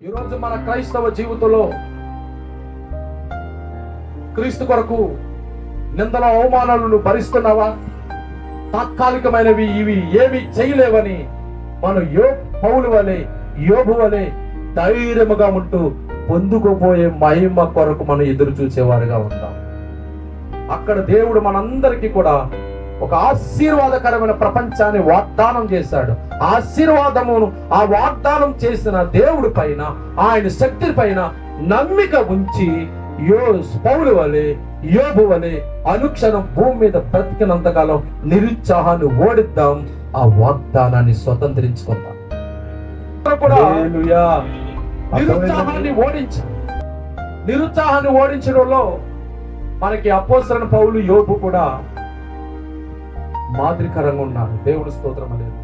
ఈరోజు మన క్రైస్తవ జీవితంలో క్రీస్తు కొరకు నిందల అవమానాలను భరిస్తున్నావా? తాత్కాలికమైనవి, ఇవి ఏమి చేయలేవని మనం పౌలు వలె, యోబు వలె ధైర్యముగా ఉంటూ పొందుకోపోయే మహిమ కొరకు మనం ఎదురు చూసేవారుగా ఉంటాం. అక్కడ దేవుడు మనందరికీ కూడా ఒక ఆశీర్వాదకరమైన ప్రపంచాన్ని వాగ్దానం చేశాడు. ఆశీర్వాదమును, ఆ వాగ్దానం చేసిన దేవుడి పైన, ఆయన శక్తి పైన నమ్మిక ఉంచి పౌలు వలె, యోబు వలె అనుక్షణం భూమి మీద బ్రతికినంతకాలం నిరుత్సాహాన్ని ఓడిద్దాం, ఆ వాగ్దానాన్ని స్వతంత్రించుకుందాం. నిరుత్సాహాన్ని ఓడించడంలో మనకి అపోస్తలుడైన పౌలు, యోబు కూడా మాదిరికరంగా ఉన్నారు. దేవుడు స్తోత్రం అనేది.